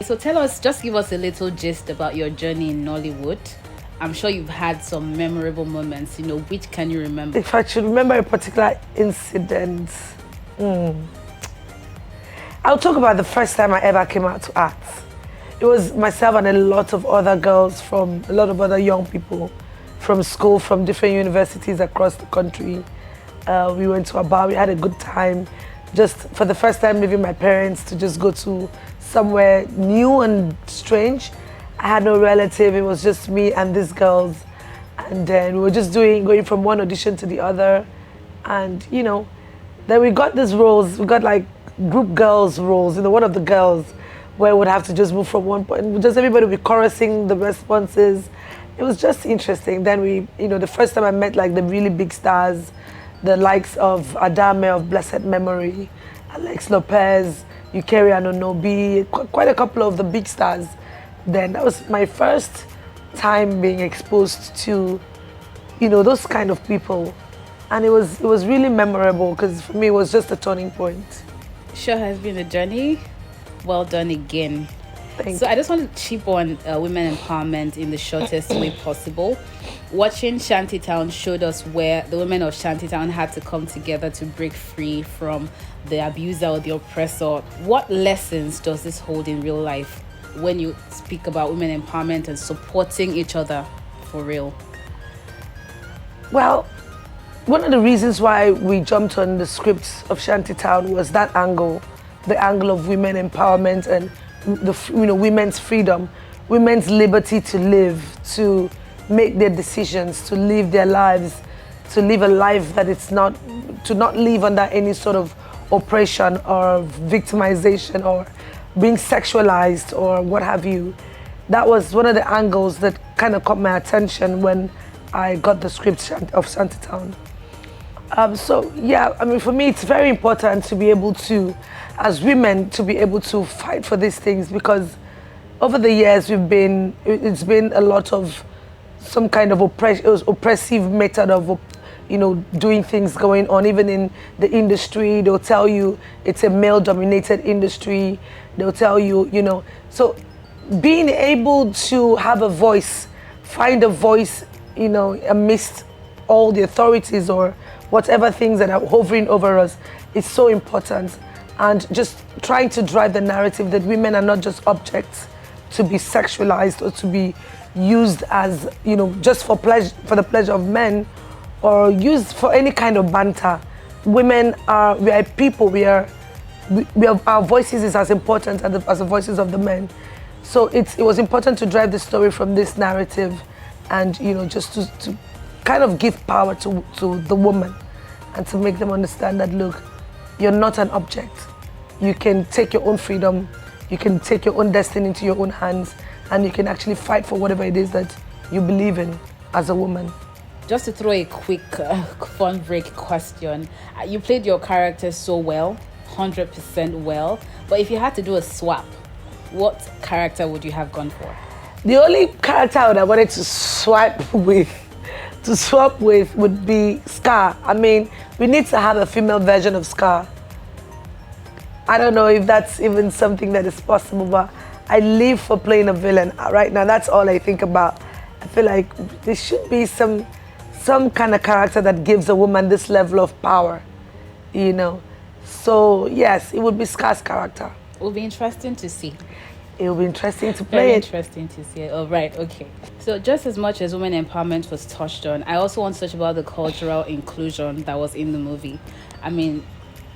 So tell us, just give us a little gist about your journey in Nollywood. I'm sure you've had some memorable moments. Which can you remember? If I should remember a particular incident, I'll talk about the first time I ever came out to act. It was myself and a lot of other girls from a lot of other young people from school, from different universities across the country. We went to a bar, we had a good time. Just for the first time leaving my parents to just go to somewhere new and strange. I had no relative, it was just me and these girls. And then we were just going from one audition to the other. And then we got these roles, we got like group girls roles, one of the girls where we would have to just move from one point, just everybody would be chorusing the responses. It was just interesting. Then the first time I met like the really big stars, the likes of Adame of blessed memory, Alex Lopez, Yukari Anonobi, quite a couple of the big stars. Then that was my first time being exposed to, those kind of people. And it was really memorable because for me it was just a turning point. Sure has been a journey. Well done again. Thank So you. I just want to chip on women empowerment in the shortest way possible. Watching Shantytown showed us where the women of Shantytown had to come together to break free from the abuser or the oppressor. What lessons does this hold in real life when you speak about women empowerment and supporting each other for real? Well, one of the reasons why we jumped on the script of Shantytown was that angle, the angle of women empowerment and women's freedom, women's liberty to live, to make their decisions, to live their lives, to live a life that to not live under any sort of oppression or victimization or being sexualized or what have you. That was one of the angles that kind of caught my attention when I got the script of Shantytown. So yeah, for me it's very important to be able to, as women, to be able to fight for these things, because over the years it's been a lot of some kind of oppressive method of doing things going on. Even in the industry, they'll tell you it's a male-dominated industry. They'll tell you, so being able to have a voice, find a voice, amidst all the authorities or whatever things that are hovering over us is so important. And just trying to drive the narrative that women are not just objects to be sexualized or to be used as, just for the pleasure of men, or used for any kind of banter. We are people, our voices is as important as the voices of the men. So it was important to drive the story from this narrative and, just to kind of give power to the woman and to make them understand that, look, you're not an object. You can take your own freedom, you can take your own destiny into your own hands, and you can actually fight for whatever it is that you believe in as a woman. Just to throw a quick fun break question. You played your character so well, 100% well, but if you had to do a swap, what character would you have gone for? The only character I wanted to swap with would be Scar. We need to have a female version of Scar. I don't know if that's even something that is possible, but I live for playing a villain. Right now, that's all I think about. I feel like there should be some kind of character that gives a woman this level of power, So yes, it would be Scar's character. It will be interesting to see. It will be interesting to play Very it. interesting to see it. Oh, right, okay. So just as much as women empowerment was touched on, I also want to touch about the cultural inclusion that was in the movie.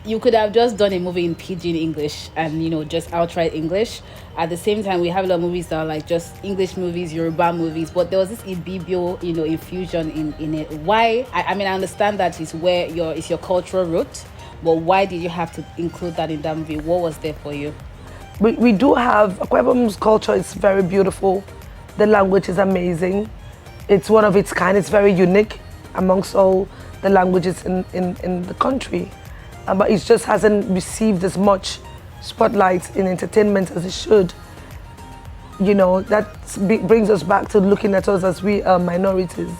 You could have just done a movie in pidgin English and, just outright English. At the same time, we have a lot of movies that are like just English movies, Yoruba movies, but there was this Ibibio, infusion in it. Why? I understand that is where it's your cultural root, but why did you have to include that in that movie? What was there for you? We do have, Akwa Ibom's culture is very beautiful. The language is amazing. It's one of its kind. It's very unique amongst all the languages in the country. But it just hasn't received as much spotlight in entertainment as it should. That brings us back to looking at us as we are minorities.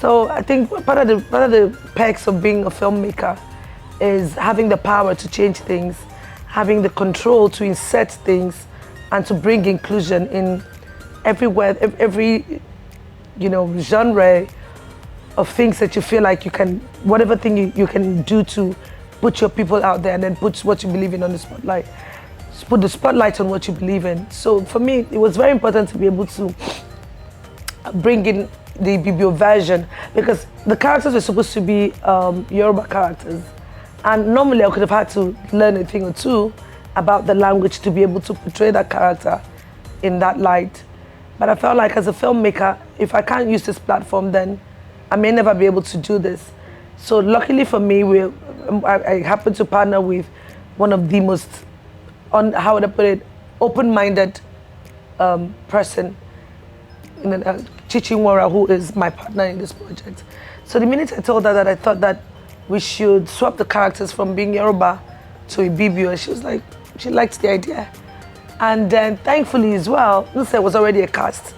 So I think part of the perks of being a filmmaker is having the power to change things, having the control to insert things, and to bring inclusion in everywhere, every genre of things that you feel like you can, whatever thing you can do to put your people out there and then put what you believe in on the spotlight. Put the spotlight on what you believe in. So for me, it was very important to be able to bring in the Ibibio version, because the characters were supposed to be Yoruba characters. And normally I could have had to learn a thing or two about the language to be able to portray that character in that light. But I felt like as a filmmaker, if I can't use this platform, then I may never be able to do this. So luckily for me, I happened to partner with one of the most, how would I put it, open-minded person, Chichinwara, who is my partner in this project. So the minute I told her that I thought that we should swap the characters from being Yoruba to Ibibio, she was like, she liked the idea. And then thankfully as well, there was already a cast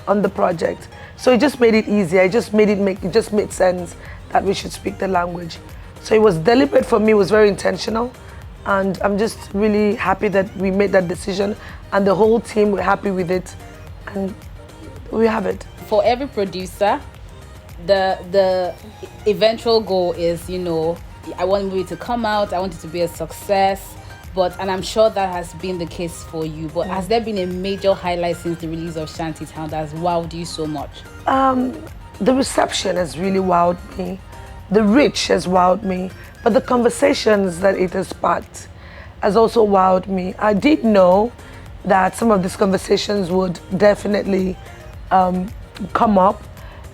on the project. So it just made it easier. It just made sense that we should speak the language. So it was deliberate for me, it was very intentional. And I'm just really happy that we made that decision, and the whole team were happy with it, and we have it. For every producer, the eventual goal is, I want the movie to come out, I want it to be a success. And I'm sure that has been the case for you. But has there been a major highlight since the release of Shantytown that has wowed you so much? The reception has really wowed me. The reach has wowed me. But the conversations that it has sparked has also wowed me. I did know that some of these conversations would definitely come up,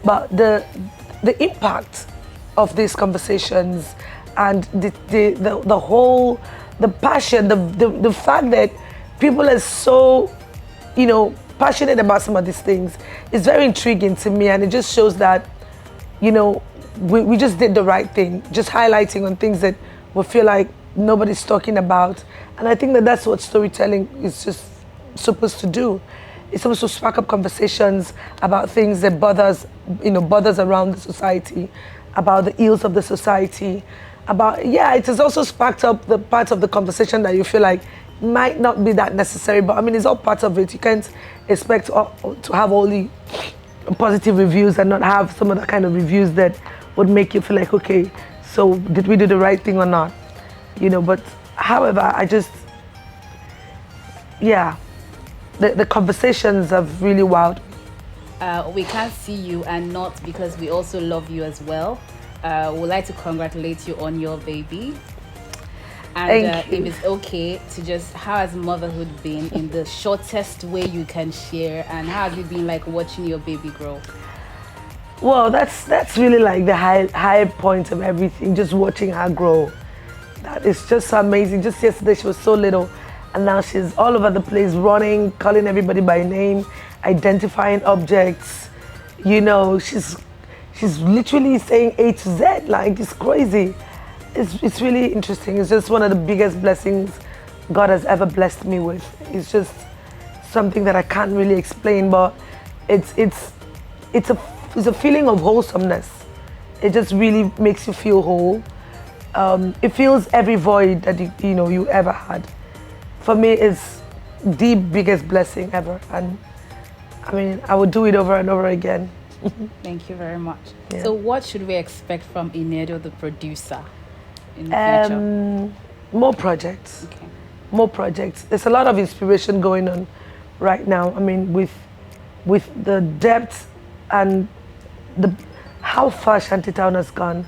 but the impact of these conversations and the whole, the passion, the fact that people are so, passionate about some of these things is very intriguing to me, and it just shows that, we just did the right thing, just highlighting on things that we feel like nobody's talking about. And I think that that's what storytelling is just supposed to do. It's supposed to spark up conversations about things that bothers around the society, about the ills of the society, it has also sparked up the parts of the conversation that you feel like might not be that necessary, but I mean, it's all part of it. You can't expect to have all the positive reviews and not have some of the kind of reviews that would make you feel like, okay, so did we do the right thing or not? But however, the conversations have really wowed me. We can't see you, and not because we also love you as well. Would like to congratulate you on your baby. And if it's okay to just, how has motherhood been in the shortest way you can share, and how have you been like watching your baby grow? Well, that's really like the high point of everything, just watching her grow. That is just so amazing. Just yesterday she was so little, and now she's all over the place, running, calling everybody by name, identifying objects. She's literally saying A to Z, like it's crazy. It's really interesting. It's just one of the biggest blessings God has ever blessed me with. It's just something that I can't really explain, but it's a feeling of wholesomeness. It just really makes you feel whole. It fills every void that you ever had. For me, it's the biggest blessing ever, and I mean, I would do it over and over again. Thank you very much. Yeah. So what should we expect from Inedo, the producer, in the future? More projects. Okay. More projects. There's a lot of inspiration going on right now. I mean, with the depth and how far Shantytown has gone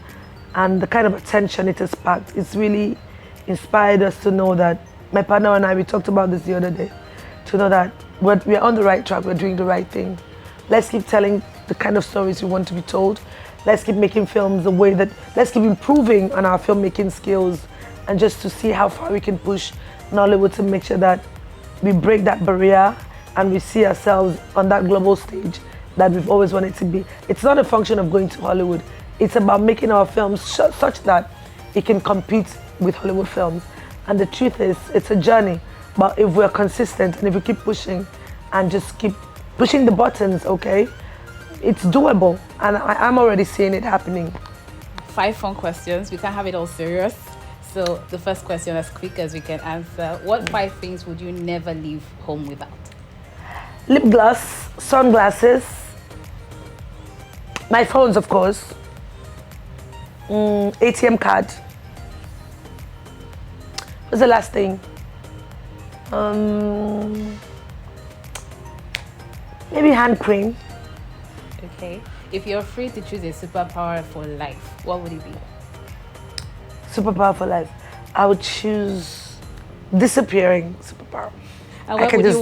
and the kind of attention it has sparked, it's really inspired us to know that, my partner and I, we talked about this the other day, to know that we're on the right track, we're doing the right thing. Let's keep telling the kind of stories we want to be told. Let's keep making films let's keep improving on our filmmaking skills, and just to see how far we can push Nollywood to make sure that we break that barrier and we see ourselves on that global stage that we've always wanted to be. It's not a function of going to Hollywood. It's about making our films such that it can compete with Hollywood films. And the truth is, it's a journey. But if we're consistent and if we keep pushing and just keep pushing the buttons, okay, it's doable. And I'm already seeing it happening. 5 fun questions. We can't have it all serious. So the first question, as quick as we can answer, what 5 things would you never leave home without? Lip gloss, sunglasses, my phones, of course, ATM card. What's the last thing? Maybe hand cream. Okay. If you're free to choose a superpower for life, what would it be? Superpower for life. I would choose disappearing superpower. And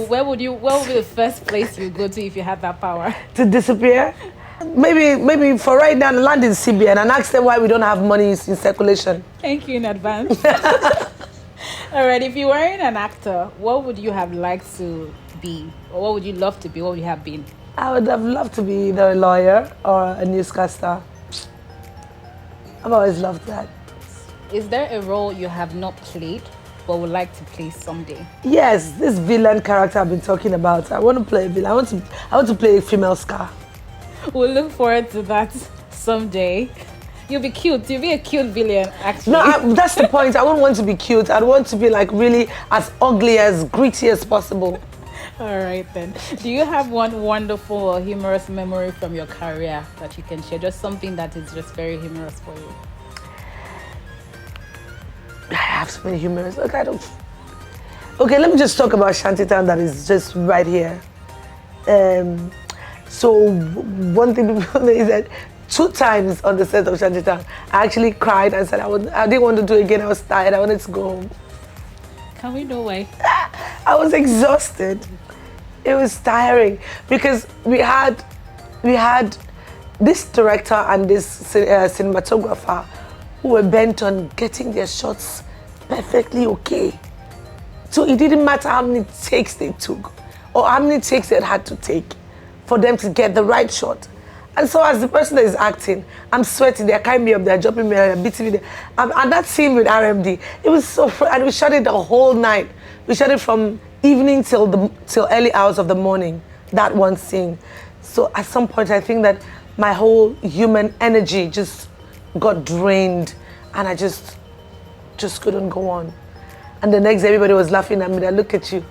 where would be the first place you go to if you had that power? To disappear? Maybe for right now, land in CBN and ask them why we don't have money in circulation. Thank you in advance. All right, if you weren't an actor, what would you have liked to be? Or what would you love to be? What would you have been? I would have loved to be either a lawyer or a newscaster. I've always loved that. Is there a role you have not played but would like to play someday? Yes, this villain character I've been talking about. I want to play a villain. I want to play a female Scar. We'll look forward to that someday. You'll be cute. You'll be a cute villain, actually. No, that's the point. I wouldn't want to be cute. I'd want to be like really as ugly, as gritty as possible. All right then. Do you have one wonderful or humorous memory from your career that you can share? Just something that is just very humorous for you. I have so many humorous. Okay, okay, let me just talk about Shantytown that is just right here. So one thing people know is that 2 times on the set of Shantytown, I actually cried and said I didn't want to do it again. I was tired. I wanted to go home. Can we know why? I was exhausted. It was tiring because we had this director and this cinematographer who were bent on getting their shots perfectly okay. So it didn't matter how many takes they took or how many takes they had to take for them to get the right shot. And so as the person that is acting, I'm sweating, they're carrying me up, they're jumping me, they're beating me. And that scene with RMD, it was so fun. And we shot it the whole night. We shot it from evening till early hours of the morning, that one scene. So at some point, I think that my whole human energy just got drained and I just couldn't go on. And the next day, everybody was laughing at me. I look at you,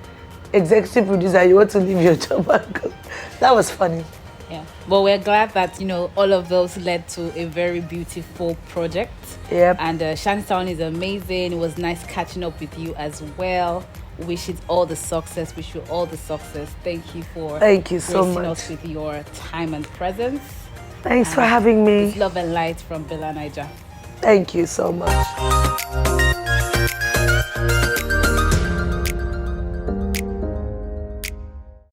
executive producer, you want to leave your job and go. That was funny. Yeah, but we're glad that all of those led to a very beautiful project. Yep. And Shantytown is amazing. It was nice catching up with you as well. Wish it all the success. Wish you all the success. Thank you so gracing much us with your time and presence. Thanks for having me. It's love and light from Bella Niger. Thank you so much.